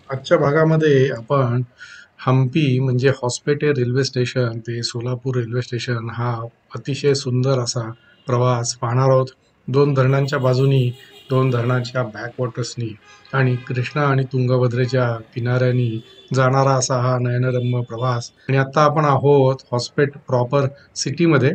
आजच्या भागामध्ये आपण हम्पी म्हणजे हॉस्पेटल रेल्वे स्टेशन ते सोलापूर रेल्वे स्टेशन हा अतिशय सुंदर असा प्रवास पाहणार आहोत. दोन धरणांच्या बाजूनी, दोन धरणांच्या बॅकवॉटर्सनी आणि कृष्णा आणि तुंगभद्रेच्या किनाऱ्यानी जाणारा असा हा नयनरम्य प्रवास. आणि आता आपण आहोत हॉस्पेट प्रॉपर सिटीमध्ये.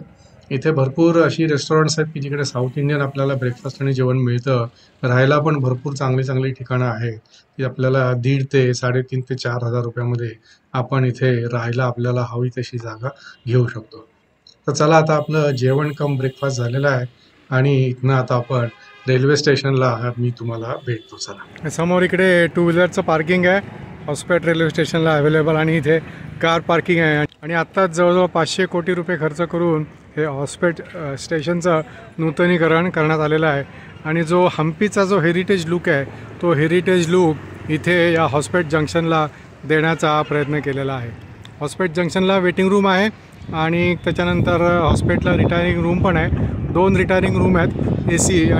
इथे भरपूर अशी रेस्टॉरंट्स आहेत की जिकडे साऊथ इंडियन आपल्याला ब्रेकफास्ट आणि जेवण मिळतं. राहायला पण भरपूर चांगली चांगली ठिकाणं आहेत की आपल्याला 1,500 ते 3,500 ते 4,000 रुपयामध्ये आपण इथे राहायला आपल्याला हवी तशी जागा घेऊ शकतो. तर चला आता आपलं जेवण कम ब्रेकफास्ट झालेलं आहे आणि इथनं आता आपण रेल्वे स्टेशनला मी तुम्हाला भेटतो. चला. समोर इकडे टू व्हीलरचं पार्किंग आहे हॉस्पेट रेल्वे स्टेशनला अवेलेबल, आणि इथे कार पार्किंग आहे. आणि आत्ताच जवळजवळ 500 कोटी रुपये खर्च करून हे हॉस्पेट स्टेशनचं नूतनीकरण करण्यात आलेलं आहे. आणि जो हम्पीचा जो हेरिटेज लुक आहे तो हेरिटेज लुक इथे या हॉस्पेट जंक्शनला देण्याचा प्रयत्न केलेला आहे. हॉस्पेट जंक्शनला वेटिंग रूम आहे आणि त्याच्यानंतर हॉस्पिटलला रिटायरिंग रूम पण आहे. 2 रिटायरिंग रूम आहेत, AC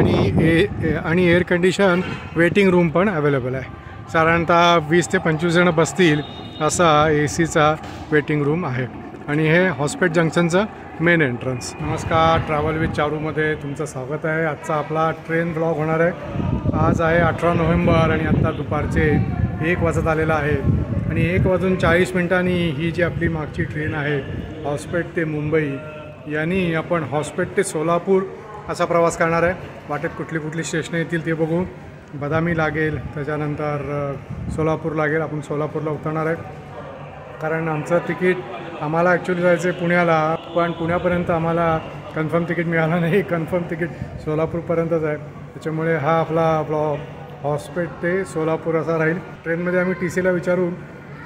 आणि एअर कंडिशन वेटिंग रूम पण अवेलेबल आहे. साधारणतः 20 ते 25 जणं बसतील असा ACचा वेटिंग रूम आहे. आणि हे हॉस्पेट जंक्शनचं मेन एंट्रन्स. नमस्कार, ट्रॅव्हल विथ चारूमध्ये तुमचं स्वागत आहे. आजचा आपला ट्रेन ब्लॉग होणार आहे. आज आहे 18 नोव्हेंबर आणि आत्ता दुपारचे 1 वाजत आलेला आहे. आणि 1:40 ही जी आपली मागची ट्रेन आहे हॉस्पेट ते मुंबई यांनी आपण हॉस्पेट ते सोलापूर असा प्रवास करणार आहे. वाटेत कुठली कुठली स्टेशनं येतील ते बघू. बदामी लागेल, त्याच्यानंतर सोलापूर लागेल. आपण सोलापूरला उतरणार आहे कारण आमचं तिकीट आम्हाला ॲक्च्युली जायचं आहे पुण्याला, पण पुण्यापर्यंत आम्हाला कन्फर्म तिकीट मिळालं नाही. कन्फर्म तिकीट सोलापूरपर्यंतच आहे. त्याच्यामुळे हा आपला ब्लॉग हॉस्पेट ते सोलापूर असा राहील. ट्रेनमध्ये आम्ही TCला विचारू,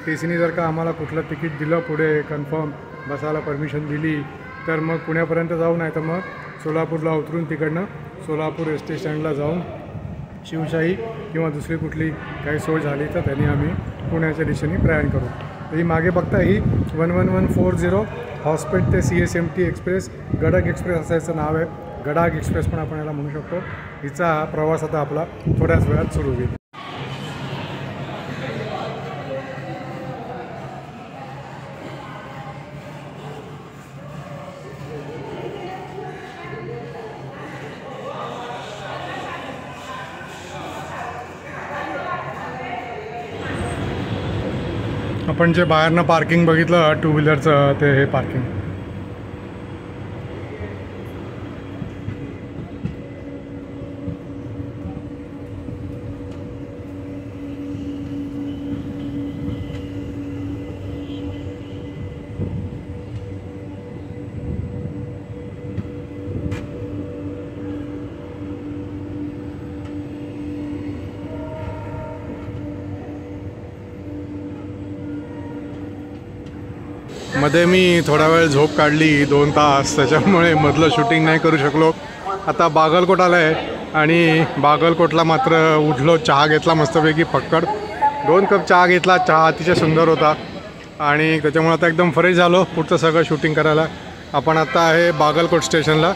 TCने जर का आम्हाला कुठलं तिकीट दिलं पुढे कन्फर्म बसायला परमिशन दिली तर मग पुण्यापर्यंत जाऊ, नाही तर मग सोलापूरला उतरून तिकडनं सोलापूर स्टेशनला जाऊन शिवशाही किंवा दुसरी कुठली काही सोय झाली तर त्यांनी आम्ही पुण्याच्या दिशेने प्रयाण करू. तर ही मागे बघता ही 11140 हॉस्पेट ते CSMT एक्सप्रेस, गडाख एक्सप्रेस असायचं नाव आहे. गडाख एक्सप्रेस पण आपण याला म्हणू शकतो. हिचा प्रवास आता आपला थोड्याच वेळात सुरू होईल. आपण जे बाहेरनं पार्किंग बघितलं टू व्हीलरचं ते हे पार्किंग. मध्ये मी थोडा वेळ झोप काढली 2 तास, त्याच्यामुळे मधलं शूटिंग नाही करू शकलो. आता बागलकोट आलं आहे आणि बागलकोटला मात्र उठलो, चहा घेतला मस्तपैकी फक्कड. 2 कप चहा घेतला. चहा अतिशय सुंदर होता आणि त्याच्यामुळे आता एकदम फ्रेश झालो पुढचं सगळं शूटिंग करायला. आपण आता आहे बागलकोट स्टेशनला.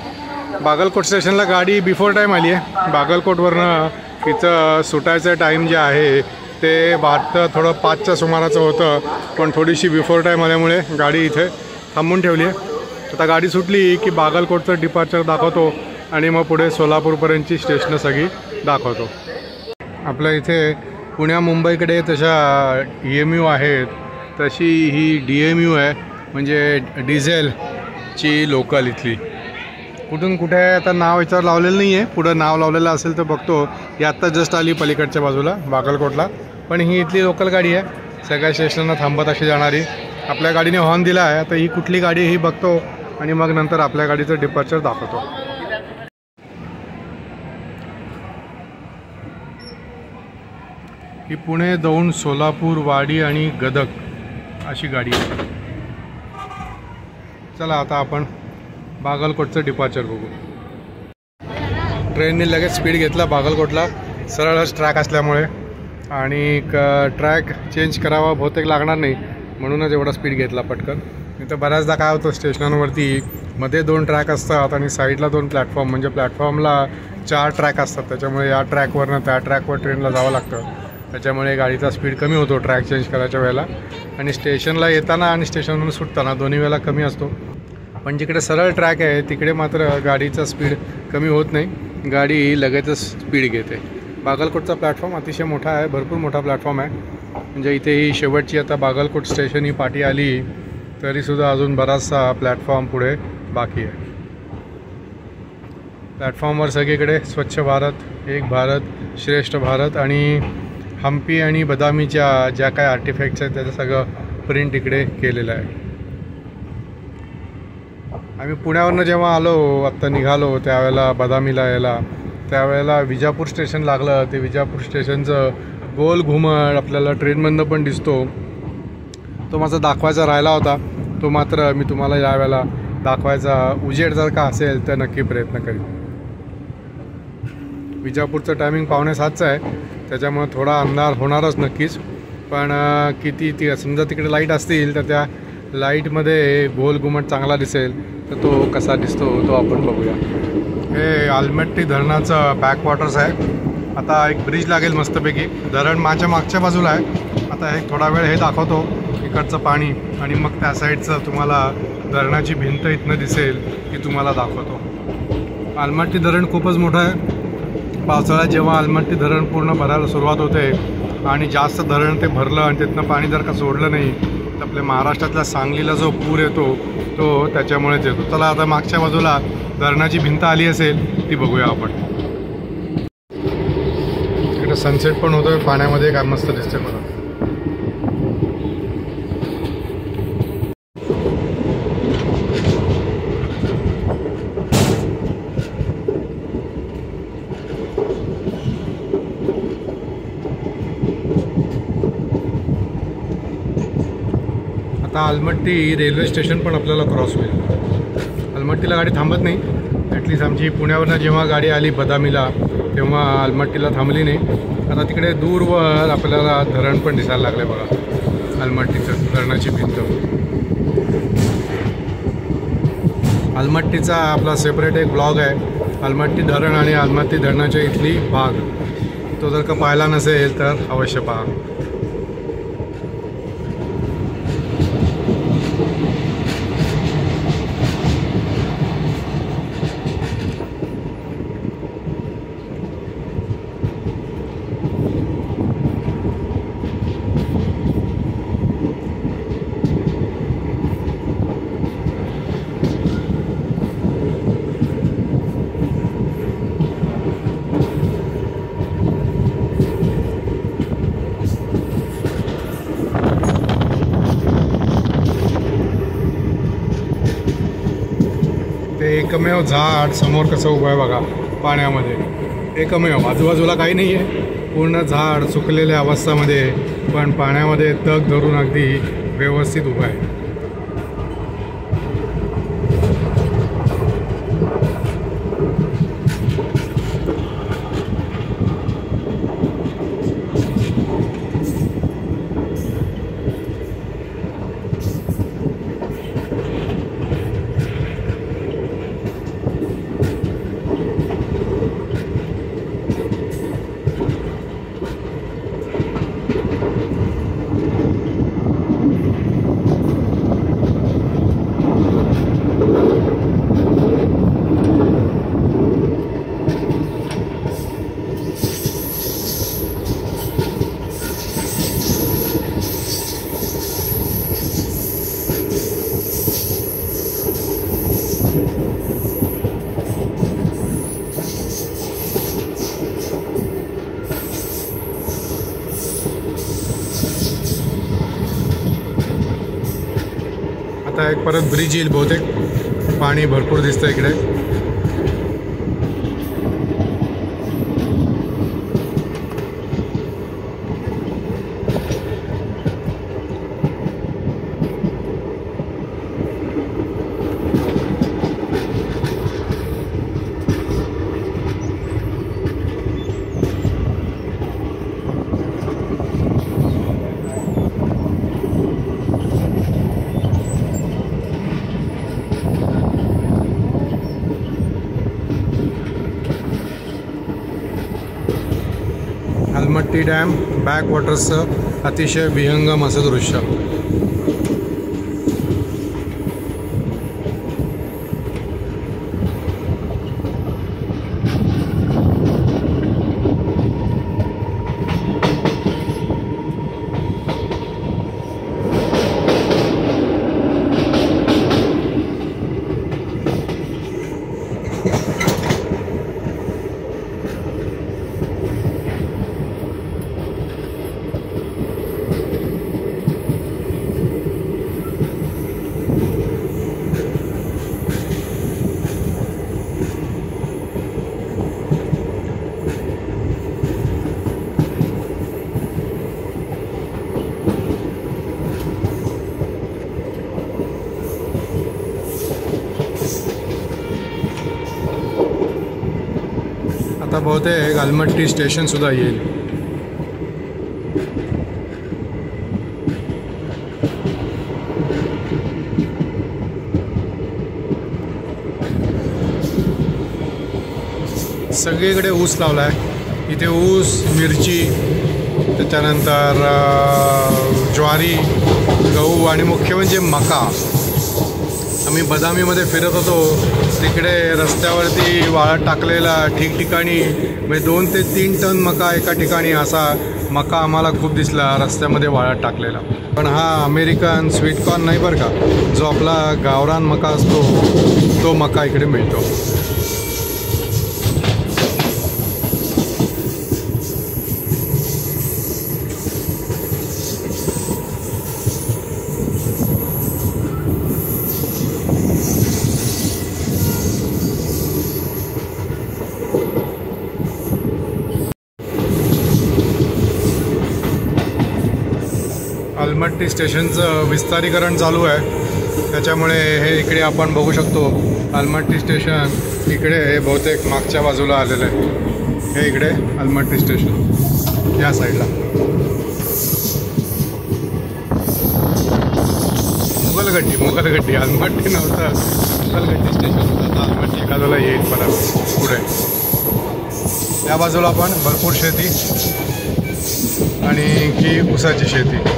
बागलकोट स्टेशनला गाडी बिफोर टाईम आली आहे. बागलकोटवरनं तिचं सुटायचं टाईम जे आहे ते भारतात थोडं 5च्या सुमाराचं होतं, पण थोडीशी बिफोर टाईम आल्यामुळे गाडी इथे थांबवून ठेवली आहे. आता गाडी सुटली की बागलकोटचं डिपार्चर दाखवतो आणि मग पुढे सोलापूरपर्यंतची स्टेशनं सगळी दाखवतो. आपल्या इथे पुण्या मुंबईकडे तशा EMU आहेत, तशी ही DMU आहे, म्हणजे डिझेलची लोकल इथली. कुठून कुठे आहे आता नाव याच्यावर लावलेलं नाही आहे. पुढं नाव लावलेलं असेल तर बघतो. ही आत्ता जस्ट आली पलीकडच्या बाजूला बागलकोटला, पण ही इथली लोकल गाडी आहे, सगळ्या स्टेशनला थांबत अशी जाणारी. आपल्या गाडीने हॉर्न दिला आहे. आता ही कुठली गाडी ही बघतो आणि मग नंतर आपल्या गाडीचं डिपार्चर दाखवतो. ही पुणे, दौंड, सोलापूर, वाडी आणि गदग अशी गाडी आहे. चला आता आपण बागलकोटचं डिपार्चर बघू. ट्रेनने लगेच स्पीड घेतला बागलकोटला, सरळच ट्रॅक असल्यामुळे, आणि ट्रॅक चेंज करावा बहुतेक लागणार नाही म्हणूनच एवढा स्पीड घेतला पटकन. नाही तर बऱ्याचदा काय होतं स्टेशनांवरती मध्ये 2 ट्रॅक असतात आणि साईडला 2 प्लॅटफॉर्म, म्हणजे प्लॅटफॉर्मला 4 ट्रॅक असतात. त्याच्यामुळे या ट्रॅकवरनं त्या ट्रॅकवर ट्रेनला जावं लागतं. त्याच्यामुळे गाडीचा स्पीड कमी होतो ट्रॅक चेंज करायच्या वेळेला, आणि स्टेशनला येताना आणि स्टेशनवरून सुटताना दोन्ही वेळेला कमी असतो. पण जिकडे सरळ ट्रॅक आहे तिकडे मात्र गाडीचा स्पीड कमी होत नाही, गाडी लगेचच स्पीड घेते. बागलकोटचा प्लॅटफॉर्म अतिशय मोठा आहे, भरपूर मोठा प्लॅटफॉर्म आहे. म्हणजे इथे ही शेवटची आता बागलकोट स्टेशन ही पाठी आली तरीसुद्धा अजून बराचसा प्लॅटफॉर्म पुढे बाकी आहे. प्लॅटफॉर्मवर सगळीकडे स्वच्छ भारत, एक भारत, श्रेष्ठ भारत आणि हम्पी आणि बदामीच्या ज्या काय आर्टिफॅक्ट्स आहेत त्याचं सगळं प्रिंट इकडे केलेलं आहे. आम्ही पुण्यावरनं जेव्हा आलो, आत्ता निघालो त्यावेळेला बदामीला यायला, त्यावेळेला विजापूर स्टेशन लागलं. ते विजापूर स्टेशनचं गोल घुमट आपल्याला ट्रेनमधनं पण दिसतो. तो माझा दाखवायचा राहिला होता, तो मात्र मी तुम्हाला यावेळेला दाखवायचा. उजेड जर का असेल तर नक्की प्रयत्न करेन. विजापूरचं टायमिंग 6:45 आहे, त्याच्यामुळे थोडा अंधार होणारच नक्कीच. पण किती समजा तिकडे लाईट असतील तर त्या लाईटमध्ये गोल घुमट चांगला दिसेल, तर तो कसा दिसतो तो आपण बघूया. हे आलमट्टी धरणाचं बॅकवॉटर्स आहे. आता एक ब्रिज लागेल मस्तपैकी. धरण माझ्या मागच्या बाजूला आहे. आता हे थोडा वेळ हे दाखवतो इकडचं पाणी, आणि मग त्या साईडचं तुम्हाला धरणाची भिंत इथनं दिसेल की तुम्हाला दाखवतो. आलमट्टी धरण खूपच मोठं आहे. पावसाळ्यात जेव्हा आलमट्टी धरण पूर्ण भरायला सुरुवात होते आणि जास्त धरण ते भरलं आणि तिथनं पाणी जर का सोडलं नाही तर आपल्या महाराष्ट्रातल्या सांगलीला जो पूर येतो तो त्याच्यामुळेच येतो. चला आता मागच्या बाजूला धरणाची भिंत आली असेल ती बघूया आपण. इकडे सनसेट पण होतोय पाण्यामध्ये, काय मस्त दिसते मला. आता आलमट्टी रेल्वे स्टेशन पण आपल्याला क्रॉस होईल. आलमट्टीला गाडी थांबत नाही. ॲटलीस्ट आमची पुण्यावरनं जेव्हा गाडी आली बदामीला तेव्हा आलमट्टीला थांबली नाही. आता तिकडे दूरवर आपल्याला धरण पण दिसायला लागलं आहे बघा, आलमट्टीचं धरणाची भिंत. आलमट्टीचा आपला सेपरेट एक ब्लॉग आहे, आलमट्टी धरण आणि आलमट्टी धरणाच्या इथली भाग. तो जर का पाहिला नसेल तर अवश्य पहा. एकमेव झाड समोर कसं उभं आहे बघा पाण्यामध्ये. एकमेव, आजूबाजूला काही नाही आहे, पूर्ण झाड सुकलेल्या अवस्थामध्ये, पण पाण्यामध्ये तग धरून अगदी व्यवस्थित उभं आहे. आता एक परत ब्रिज येईल बहुतेक, पाणी भरपूर दिसतं इकडे. आलमट्टी डॅम बॅकवॉटर्सचं अतिशय विहंगम असं दृश्य. आता बहुतेक आलमट्टी स्टेशन सुद्धा येईल. सगळीकडे ऊस लावला आहे. इथे ऊस, मिरची, त्याच्यानंतर ज्वारी, गहू आणि मुख्य म्हणजे मका. आम्ही बदामीमध्ये फिरत होतो, तिकडे रस्त्यावरती वाळत टाकलेला ठिकठिकाणी म्हणजे 2 ते 3 टन मका एका ठिकाणी असा मका आम्हाला खूप दिसला रस्त्यामध्ये वाळत टाकलेला. पण हा अमेरिकन स्वीटकॉर्न नाही बरं का, जो आपला गावरान मका असतो तो मका इकडे मिळतो. आलमट्टी स्टेशनचं विस्तारीकरण चालू आहे, त्याच्यामुळे हे इकडे आपण बघू शकतो. आलमट्टी स्टेशन इकडे बहुतेक मागच्या बाजूला आलेलं आहे. हे इकडे आलमट्टी स्टेशन या साईडला. मुघलगड्डी आलमट्टी नव्हतं, मुघलगड्डी स्टेशन होतं. आता आलमट्टी एका बाजूला येईल परत पुढे. त्या बाजूला पण भरपूर शेती आणि की ऊसाची शेती.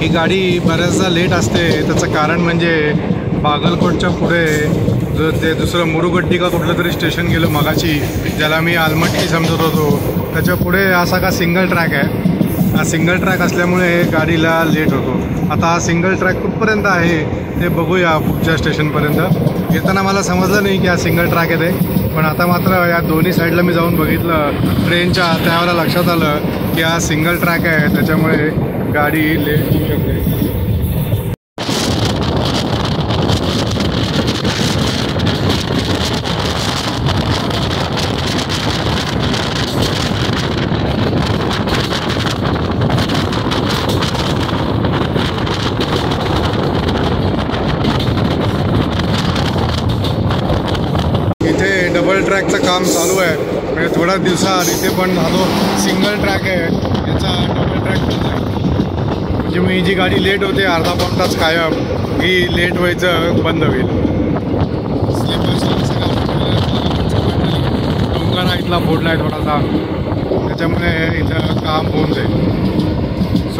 ही गाडी बऱ्याचदा लेट असते. त्याचं कारण म्हणजे बागलकोटच्या पुढे जो ते दुसरं मुरुगड्डी का कुठलं तरी स्टेशन गेलं मगाची, ज्याला मी आलमट्टी समजत होतो, त्याच्या पुढे असा का सिंगल ट्रॅक आहे. हा सिंगल ट्रॅक असल्यामुळे गाडीला लेट होतो. आता हा सिंगल ट्रॅक कुठपर्यंत आहे ते बघूया पुढच्या स्टेशनपर्यंत. येताना मला समजलं नाही की हा सिंगल ट्रॅक आहे ते, पण आता मात्र या दोन्ही साईडला मी जाऊन बघितलं ट्रेनच्या, त्यावेळेला लक्षात आलं की हा सिंगल ट्रॅक आहे, त्याच्यामुळे गाडी लेट होऊ शकते. इथे डबल ट्रॅकचं काम चालू आहे, म्हणजे थोड्या दिवसात इथे पण झालो सिंगल ट्रॅक आहे, याचा डबल ट्रॅक होत आहे. म्हणजे मी जी गाडी लेट होते अर्धा पाऊण तास कायम, ही लेट व्हायचं बंद होईल. डोंगरा इथला फोडला आहे थोडासा, त्याच्यामुळे इथं काम होऊन जाईल.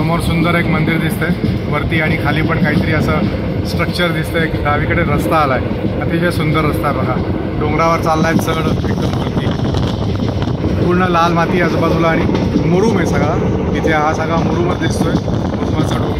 समोर सुंदर एक मंदिर दिसतंय वरती आणि खाली पण काहीतरी असं स्ट्रक्चर दिसतंय. डावीकडे रस्ता आलाय, अतिशय सुंदर रस्ता आहे बघा. डोंगरावर चाललाय चढ एकदम वरती. पूर्ण लाल माती आजूबाजूला आणि मुरुम आहे सगळा. इथे हा सगळा मुरुमच दिसतोय, मुरुमाचा डोंगर.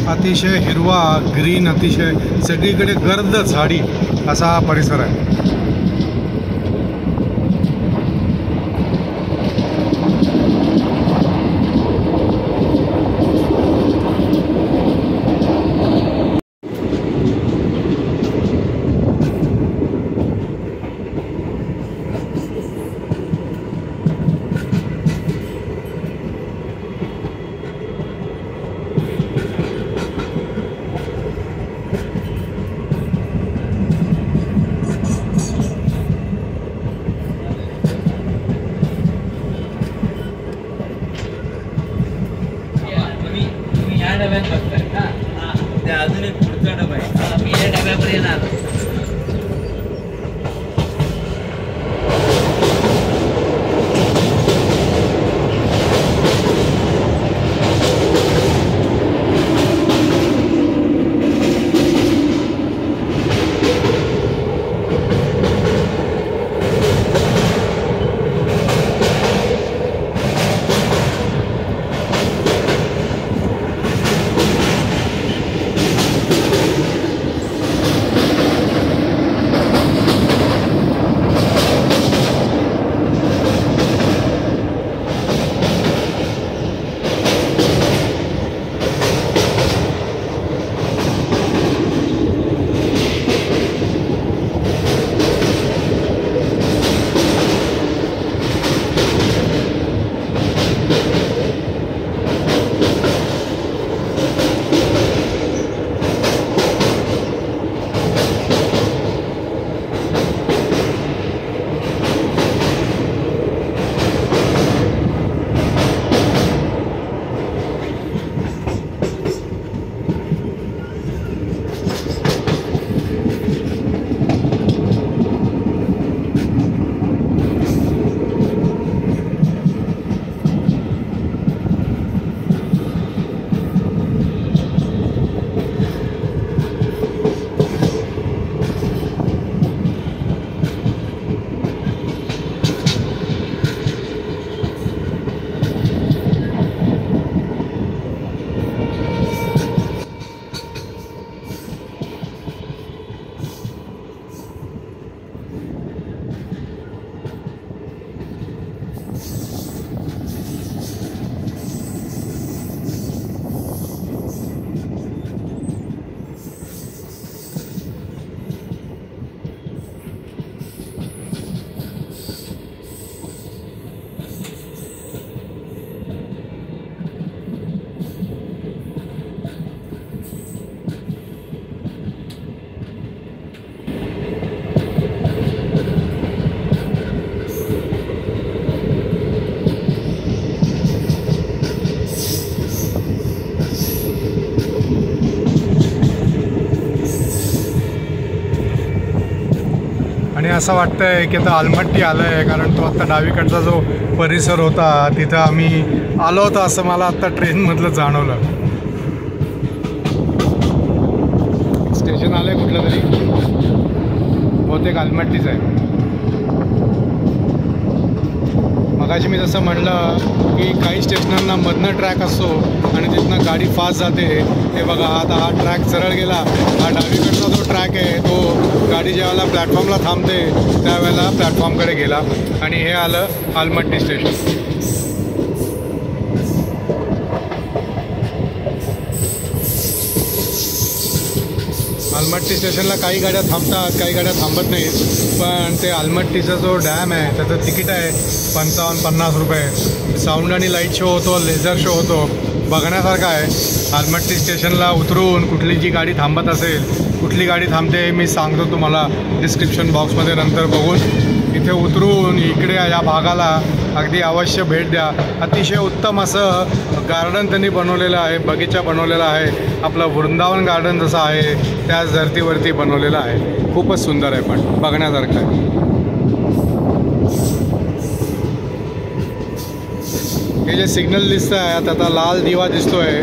अतिशय हिरवा ग्रीन, अतिशय सगळीकडे गर्द झाडी असा हा परिसर आहे. अजून एक पुढचा डबा आहे. मी या डब्यावर येणार. आणि असं वाटतंय की आता आलमट्टी आलं आहे, कारण तो आत्ता डावीकडचा जो परिसर होता तिथं आम्ही आलो होतो असं मला आत्ता ट्रेनमधलं जाणवलं. स्टेशन आलं आहे कुठलं तरी, बहुतेक आलमट्टीच आहे. मगाशी मी जसं म्हणलं की काही स्टेशनांना मधनं ट्रॅक असतो आणि तिथनं गाडी फास्ट जाते. हे बघा आता हा ट्रॅक सरळ गेला. हा डावीकडचा जो ट्रॅक आहे तो गाडी ज्यावेळेला प्लॅटफॉर्मला थांबते त्यावेळेला प्लॅटफॉर्मकडे गेला आणि हे आलं आलमट्टी स्टेशन. आलमट्टी स्टेशनला काही गाड्या थांबतात, काही गाड्या थांबत नाहीत. पण ते आलमट्टीचा जो डॅम आहे त्याचं तिकीट आहे 55-50 रुपये. साऊंड आणि लाईट शो होतो, लेझर शो होतो, बघण्यासारखं आहे. आलमट्टी स्टेशनला उतरून कुठली जी गाडी थांबत असेल, कुठली गाडी थांबते मी सांगतो तुम्हाला डिस्क्रिप्शन बॉक्समध्ये नंतर बघून. इथे उतरून इकडे या भागाला अगदी अवश्य भेट द्या. अतिशय उत्तम असं गार्डन त्यांनी बनवलेलं आहे, बगीचा बनवलेला आहे. आपलं वृंदावन गार्डन जसं आहे त्याच धर्तीवरती बनवलेलं आहे. खूपच सुंदर आहे, पण बघण्यासारखं आहे. हे जे सिग्नल दिसतं आहे आता लाल दिवा दिसतो आहे.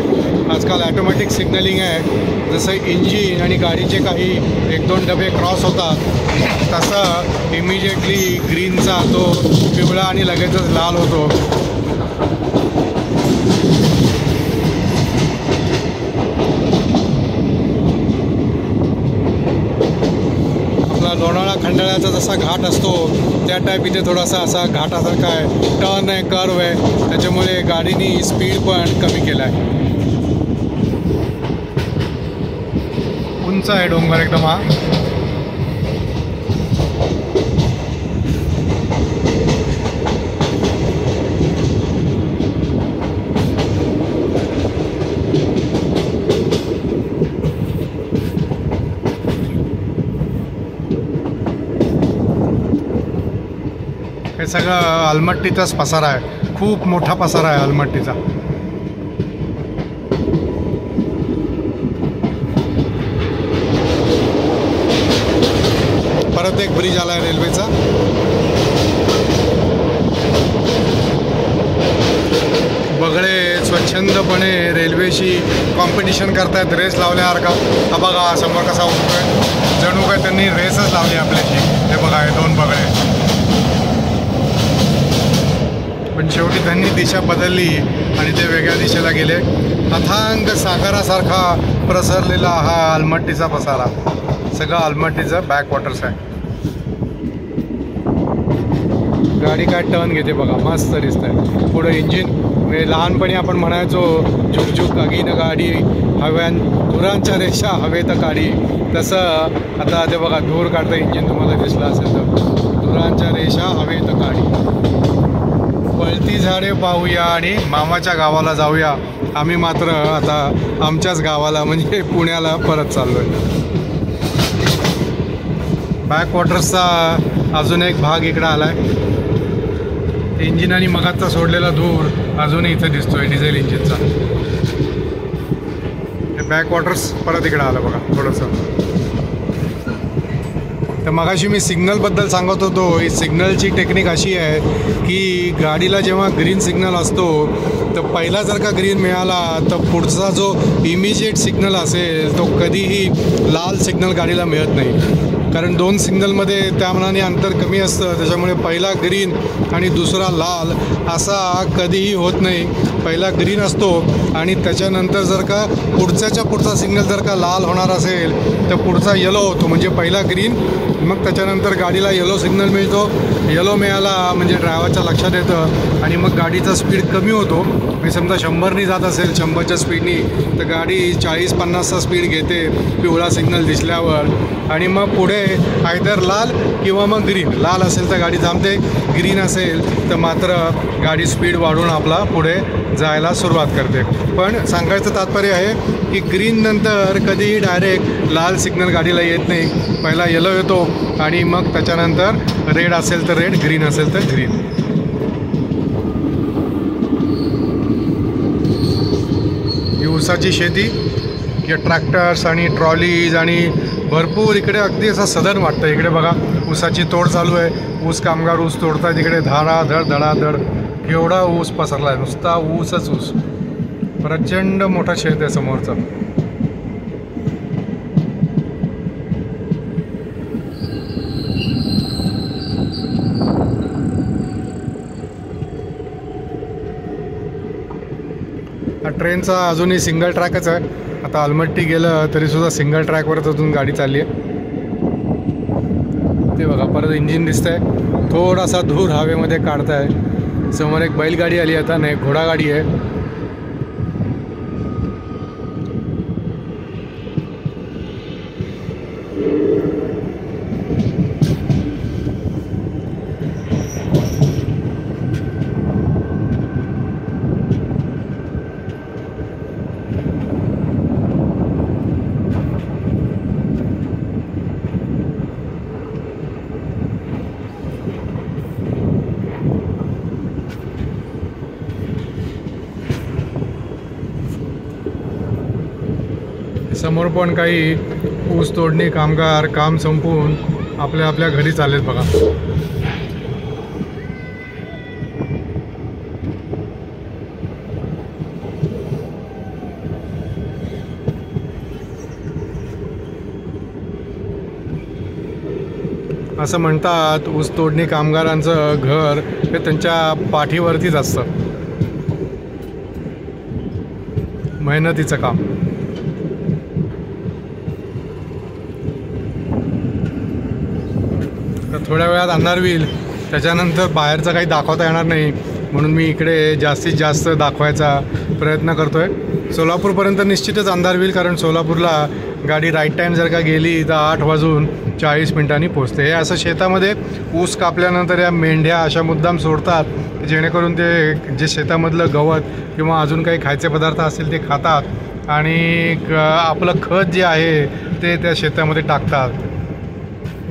आजकाल ॲटोमॅटिक सिग्नलिंग आहे. जसं इंजिन आणि गाडीचे काही 1-2 डबे क्रॉस होतात तसं इमिजिएटली ग्रीनचा तो पिवळा आणि लगेचच लाल होतो. लोणावळा खंडाळ्याचा जसा घाट असतो त्या टाईप इथे थोडासा असा घाटासारखा आहे. टर्न आहे, कर्व आहे, त्याच्यामुळे गाडीनी स्पीड पण कमी केला आहे. उंच आहे डोंगर एकदम हा. हे सगळं आलमट्टीचाच पसारा आहे. खूप मोठा पसारा आहे आलमट्टीचा. परत एक ब्रिज आला आहे रेल्वेचा. बगळे स्वच्छंदपणे रेल्वेशी कॉम्पिटिशन करतायत, रेस लावल्यासारखा. हा बघा समोर कसा उठतोय, जणू काय त्यांनी रेसच लावली आपल्याशी. हे बघा हे 2 बगळे. पण शेवटी त्यांनी दिशा बदलली आणि ते वेगळ्या दिशेला गेले. अथांग सागरासारखा प्रसरलेला हा आलमट्टीचा पसारा. सगळं आलमट्टीचं बॅकवॉटर्स आहे. गाडी काय टर्न घेते बघा, मस्त दिसत आहे. पुढं इंजिन, म्हणजे लहानपणी आपण म्हणायचो झुकझुक अगीन गाडी धुरांच्या रेषा हवेत काढी, तसं आता ते बघा धूर काढतं इंजिन. तुम्हाला दिसलं असेल तर धुरांच्या रेषा हवेत काढी. पळती झाडे पाहूया आणि मामाच्या गावाला जाऊया. आम्ही मात्र आता आमच्याच गावाला म्हणजे पुण्याला परत चाललो आहे. बॅकवॉटर्सचा अजून एक भाग इकडं आला आहे. इंजिन आणि मगाचा सोडलेला धूर अजूनही इथं दिसतोय डिझेल इंजिनचा. हे बॅकवॉटर्स परत इकडं आलं बघा थोडंसं. तर मगाशी मी सिग्नलबद्दल सांगत होतो. ही सिग्नलची टेक्निक अशी आहे की गाडीला जेव्हा ग्रीन सिग्नल असतो तर पहिला जर का ग्रीन मिळाला तर पुढचा जो इमिजिएट सिग्नल असेल तो कधीही लाल सिग्नल गाडीला मिळत नाही. कारण 2 सिग्नलमध्ये त्या मानाने अंतर कमी असतं, त्याच्यामुळे पहिला ग्रीन आणि दुसरा लाल असा कधीही होत नाही. पहिला ग्रीन असतो आणि त्याच्यानंतर जर का पुढचा सिग्नल जर का लाल होणार असेल तर पुढचा येलो होतो. म्हणजे पहिला ग्रीन, मग त्याच्यानंतर गाडीला येलो सिग्नल मिळतो. येलो मिळाला म्हणजे ड्रायव्हरच्या लक्षात येतं आणि मग गाडीचा स्पीड कमी होतो. मी समजा 100नी जात असेल 100च्या स्पीडनी तर गाडी 40-50चा स्पीड घेते पिवळा सिग्नल दिसल्यावर. आणि मग पुढे आयदर लाल किंवा मग ग्रीन. लाल असेल तर गाडी थांबते, ग्रीन असेल तर मात्र गाडी स्पीड वाढून आपला पुढे जायला सुरुवात करते. पण सांगायचं तात्पर्य आहे की ग्रीन नंतर कधीही डायरेक्ट लाल सिग्नल गाडीला येत नाही. पहिला येलो येतो आणि मग त्याच्यानंतर रेड असेल तर रेड, ग्रीन असेल तर ग्रीन. ही ऊसाची शेती, या ट्रॅक्टर्स आणि ट्रॉलीज आणि भरपूर इकडे अगदी असं सदन वाटतं. इकडे बघा ऊसाची तोड चालू आहे. ऊस कामगार ऊस तोडतात. इकडे धाडाधड धडाधड केवढा ऊस पसरला आहे, नुसता ऊसच ऊस. प्रचंड मोठा शेत आहे समोरचा. ट्रेनचा अजूनही सिंगल ट्रॅकच आहे. आता आलमट्टी गेलं तरीसुद्धा सिंगल ट्रॅकवरच अजून गाडी चालली आहे. ते बघा परत इंजिन दिसतंय. थोडासा धूर हवेमध्ये काढताय. समोर एक बैलगाडी आली, आता नाही घोडागाडी आहे. समोर पण काही ऊस तोडणी कामगार काम संपवून आपल्या आपल्या घरी चाललेत बघा. असं म्हणतात ऊस तोडणी कामगारांचं घर हे त्यांच्या पाठीवरतीच असतं, मेहनतीचं काम. तर थोड्या वेळात अंधार होईल, त्याच्यानंतर बाहेरचं काही दाखवता येणार नाही, म्हणून मी इकडे जास्तीत जास्त दाखवायचा प्रयत्न करतो आहे. सोलापूरपर्यंत निश्चितच अंधार होईल, कारण सोलापूरला गाडी राईट टाईम जर का गेली तर 8:40 पोचते. हे असं शेतामध्ये ऊस कापल्यानंतर या मेंढ्या अशा मुद्दाम सोडतात जेणेकरून ते जे शेतामधलं गवत किंवा अजून काही खायचे पदार्थ असतील ते खातात आणि आपलं खत जे आहे ते त्या शेतामध्ये टाकतात.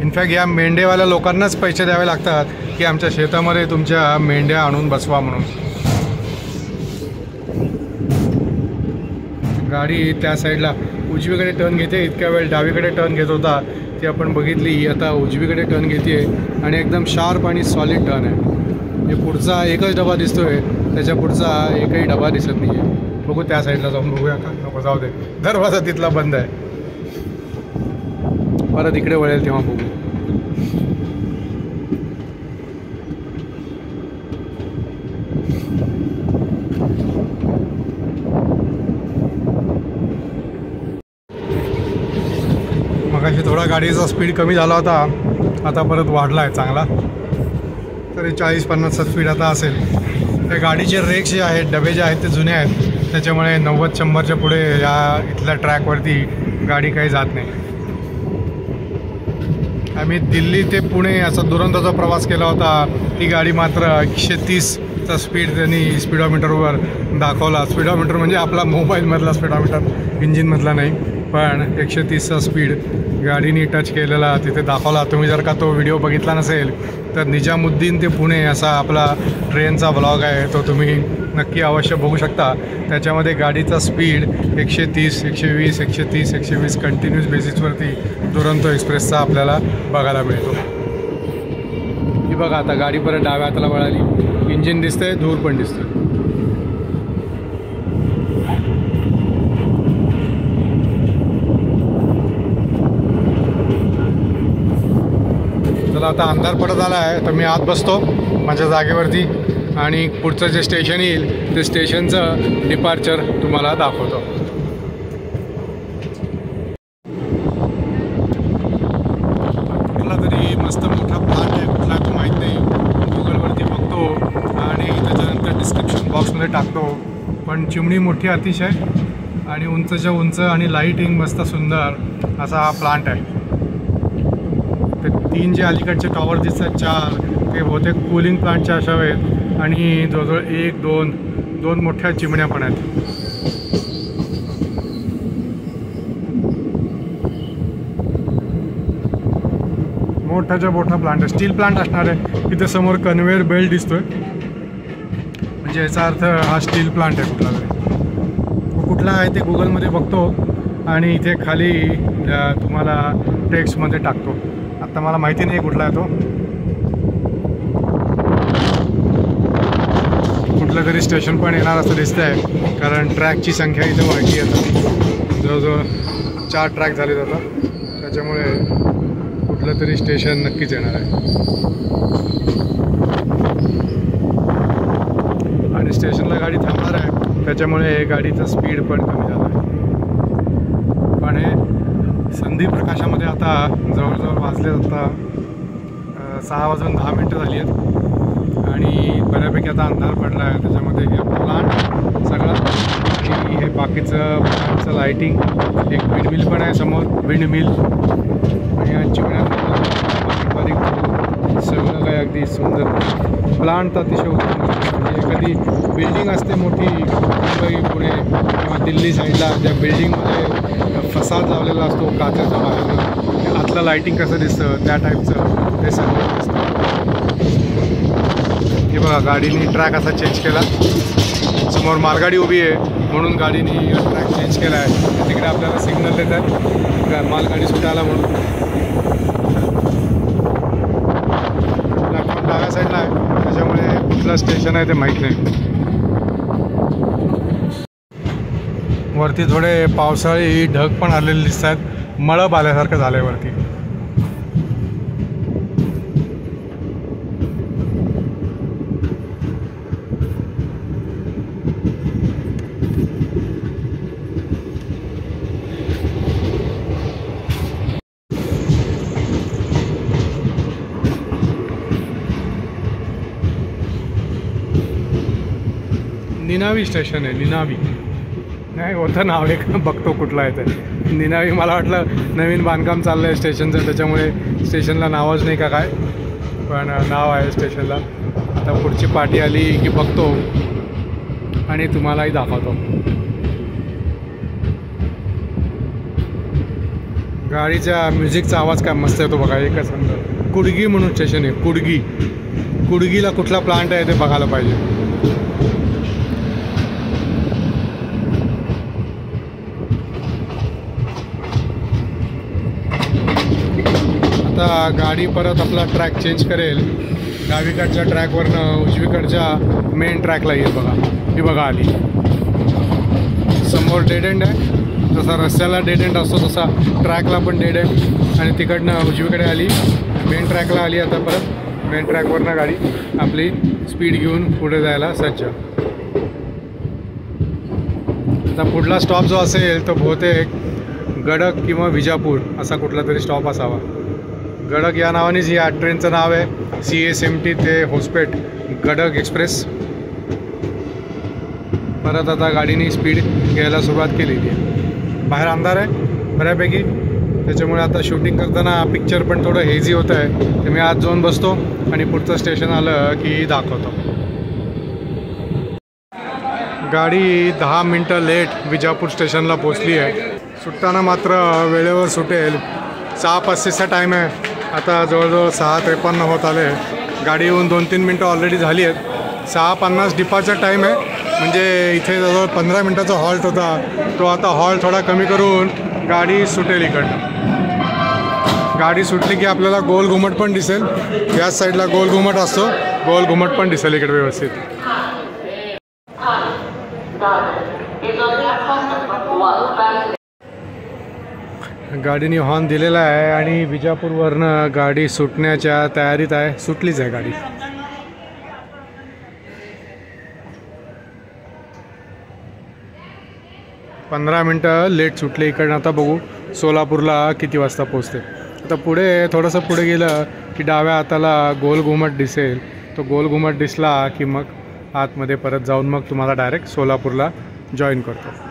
इनफॅक्ट या मेंढेवाल्या लोकांनाच पैसे द्यावे लागतात की आमच्या शेतामध्ये तुमच्या मेंढ्या आणून बसवा म्हणून. गाडी त्या साईडला उजवीकडे टर्न घेते, इतक्या वेळ डावीकडे टर्न घेत होता ती आपण बघितली, आता उजवीकडे टर्न घेते आणि एकदम शार्प आणि सॉलिड टर्न आहे. म्हणजे पुढचा एकच डबा दिसतो आहे, त्याच्या पुढचा एकही डबा दिसत नाही आहे. बघू त्या साईडला जाऊन बघूया का, नको जाऊ दे, दरवाजा तिथला बंद आहे, परत इकडे वळेल तेव्हा बघू. मगाशी थोडा गाडीचा स्पीड कमी झाला होता, आता परत वाढला आहे चांगला, तरी 40-50चा स्पीड आता असेल. त्या गाडीचे रेक्स जे आहेत, डबे जे आहेत ते जुने आहेत, त्याच्यामुळे 90-100च्या पुढे या इथल्या ट्रॅकवरती गाडी काही जात नाही. आम्ही दिल्ली ते पुणे असा दुरंताचा प्रवास केला होता, ती गाडी मात्र 130चा स्पीड त्यांनी स्पीडोमीटरवर दाखवला. स्पीडोमीटर म्हणजे आपला मोबाईलमधला स्पीडोमीटर, इंजिनमधला नाही, पण 130चा स्पीड गाडीने टच केलेला तिथे दाखवला. तुम्ही जर का तो व्हिडिओ बघितला नसेल तर निजामुद्दीन ते पुणे असा आपला ट्रेनचा ब्लॉग आहे, तो तुम्ही नक्की अवश्य बघू शकता. त्याच्यामध्ये गाडीचा स्पीड 130, 120, 130, 120 कंटिन्यूस बेसिसवरती दुरंतो एक्सप्रेसचा आपल्याला बघायला मिळतो. ही बघा आता गाडी परत डाव्या हाताला वळाली, इंजिन दिसतंय, धूर पण दिसतोय. चला आता अंधार पडत आला आहे, तर मी आत बसतो माझ्या जागेवरती आणि पुढचं जे स्टेशन येईल ते स्टेशनचं डिपार्चर तुम्हाला दाखवतो. कुठला तरी मस्त मोठा प्लांट आहे, कुठला तो माहीत नाही, गुगलवरती बघतो आणि त्याच्यानंतर डिस्क्रिप्शन बॉक्समध्ये टाकतो. पण चिमणी मोठी अतिशय आणि उंचच्या उंच आणि लाईटिंग मस्त सुंदर असा हा प्लांट आहे. ते 3 जे अलीकडचे टॉवर दिसतात, 4 ते बहुतेक कूलिंग प्लांटचे असावेत आणि जवळजवळ 1-2 मोठ्या चिमण्या पण आहेत. मोठाच्या मोठा प्लांट आहे, स्टील प्लांट असणार आहे. तिथे समोर कन्व्हेअर बेल्ट दिसतोय, म्हणजे याचा अर्थ हा स्टील प्लांट आहे कुठला तरी. कुठला आहे ते गुगलमध्ये बघतो आणि इथे खाली तुम्हाला टेक्स्टमध्ये टाकतो. आत्ता मला माहिती नाही कुठला आहे तो, कुठलं तरी स्टेशन पण येणार असं दिसतं आहे, कारण ट्रॅकची संख्या इथे वाढली आहे. जवळजवळ 4 ट्रॅक झाले जातात, त्याच्यामुळे कुठलं तरी स्टेशन नक्कीच येणार आहे. आणि स्टेशनला गाडी थांबणार आहे, त्याच्यामुळे गाडीचा स्पीड पण कमी झाला आहे. पण हे संधी प्रकाशामध्ये आता जवळजवळ वाजले आता 6:10 झाली आहेत आणि बऱ्यापैकी आता अंधार पडला आहे. त्याच्यामध्ये हे प्लांट सगळा आणि हे बाकीचं प्लांटचं लाईटिंग, एक विंडमिल पण आहे समोर, विंडमिल आणि चिमण्या बारीक सगळं काय अगदी सुंदर प्लांट, अतिशय उत्तम. म्हणजे एखादी बिल्डिंग असते मोठी मुंबई पुणे किंवा दिल्ली साईडला, त्या बिल्डिंगमध्ये फसाद लावलेला असतो काचेचा बाहेर, आतलं लाईटिंग कसं दिसतं त्या टाईपचं ते सगळं दिसतं. हे बघा गाडीने ट्रॅक असा चेंज केला, समोर मालगाडी उभी आहे म्हणून गाडीने ट्रॅक चेंज केला आहे. तिकडे आपल्याला सिग्नल देत आहे मालगाडी सुटायला म्हणून. प्लॅटफॉर्म डाव्या साईडला आहे, त्याच्यामुळे कुठलं स्टेशन आहे ते माहीत नाही. वरती थोडे पावसाळी ढग पण आलेले दिसत आहेत, मळब आल्यासारखं झालं आहे वरती. निनावी स्टेशन आहे, निनावी नाही होतं नाव एक, बघतो कुठलं आहे ते. निनावी मला वाटलं नवीन बांधकाम चाललं आहे स्टेशनचं, त्याच्यामुळे स्टेशनला नावच नाही का काय, पण नाव आहे स्टेशनला. आता पुढची पार्टी आली की बघतो आणि तुम्हालाही दाखवतो. गाडीच्या म्युझिकचा आवाज काय मस्त येतो बघा. एकच नंबर. कुडगी म्हणून स्टेशन आहे, कुडगी. कुडगीला कुठला प्लांट आहे ते बघायला पाहिजे. आता गाडी परत आपला ट्रॅक चेंज करेल, डावीकडच्या ट्रॅकवरनं उजवीकडच्या मेन ट्रॅकला येईल बघा. ही बघा आली. समोर डेड एंड आहे, जसा रस्त्याला डेड एंड असतो तसा ट्रॅकला पण डेड एंड, आणि तिकडनं उजवीकडे आली, मेन ट्रॅकला आली. आता परत मेन ट्रॅकवरनं गाडी आपली स्पीड घेऊन पुढे जायला सज्ज. आता पुढला स्टॉप जो असेल तो बहुतेक गडक किंवा विजापूर असा कुठला तरी स्टॉप असावा. गडक या नावानेच या ट्रेनचं नाव आहे. CSMT ते होसपेट गडक एक्सप्रेस. परत आता गाडीने स्पीड घ्यायला सुरुवात केलेली आहे. बाहेर अंधार आहे बऱ्यापैकी, त्याच्यामुळे आता शूटिंग करताना पिक्चर पण थोडं हेझी होतं आहे. तर मी आज जाऊन बसतो आणि पुढचं स्टेशन आलं की दाखवतो. गाडी 10 मिनटं लेट विजापूर स्टेशनला पोचली आहे. सुटताना मात्र वेळेवर सुटेल. 6:35चा टाईम आहे. आता जवळजवळ 6:53 होत आले. गाडी येऊन 2-3 मिनटं ऑलरेडी झाली आहेत. 6:50 डिपाचा टाईम आहे, म्हणजे इथे जवळजवळ 15 मिनटाचा हॉल्ट होता, तो आता हॉल्ट थोडा कमी करून गाडी सुटेल इकडनं. गाडी सुटली की आपल्याला गोल घुमट पण दिसेल. याच साईडला गोल घुमट असतो, गोल घुमट पण दिसेल इकडे व्यवस्थित. गाडीने हॉर्न दिलेला आहे आणि विजापूरवरनं गाडी सुटण्याच्या तयारीत आहे. सुटलीच आहे गाडी. पंधरा मिनटं लेट सुटले इकडनं. आता बघू सोलापूरला किती वाजता पोचते. आता पुढे थोडंसं पुढे गेलं की डाव्या हाताला गोल घुमट दिसेल. तो गोल घुमट दिसला की मग आतमध्ये परत जाऊन मग तुम्हाला डायरेक्ट सोलापूरला जॉईन करतो.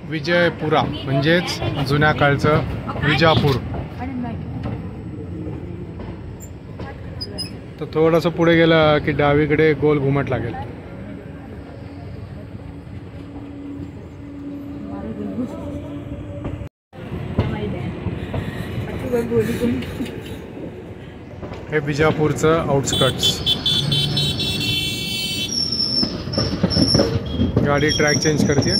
विजयपुरा म्हणजेच जुन्या काळचं विजापूर. तर थोडंसं पुढे गेलं की डावीकडे गोल घुमट लागेल. हे विजापूरचं आउटस्कट्स. गाडी ट्रॅक चेंज करते.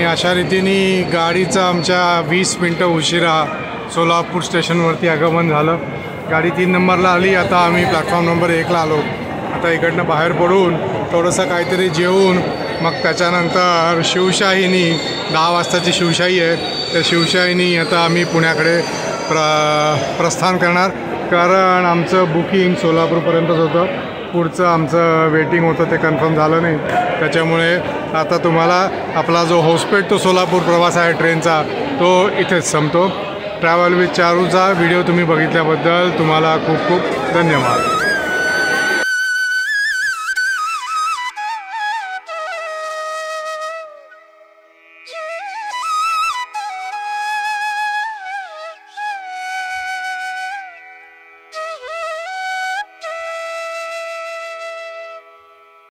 अशा रीतीने गाडीचं आमच्या 20 मिनटं उशिरा सोलापूर स्टेशनवरती आगमन झालं. गाडी 3 नंबरला आली. आता आम्ही प्लॅटफॉर्म नंबर 1ला आलो. आता इकडनं बाहेर पडून थोडंसं काहीतरी जेवून मग त्याच्यानंतर शिवशाहीनी 10 वाजताची शिवशाही आहे, त्या शिवशाहीनी आता आम्ही पुण्याकडे प्रस्थान करणार. कारण आमचं बुकिंग सोलापूरपर्यंतच होतं. पुढचं आमचं वेटिंग होतं ते कन्फर्म झालं नाही. त्याच्यामुळे आता तुम्हाला आपला जो होस्पेट टू सोलापूर प्रवास आहे ट्रेनचा तो इथेच संपतो. ट्रॅव्हल विथ चारूचा व्हिडिओ तुम्ही बघितल्याबद्दल तुम्हाला खूप खूप धन्यवाद.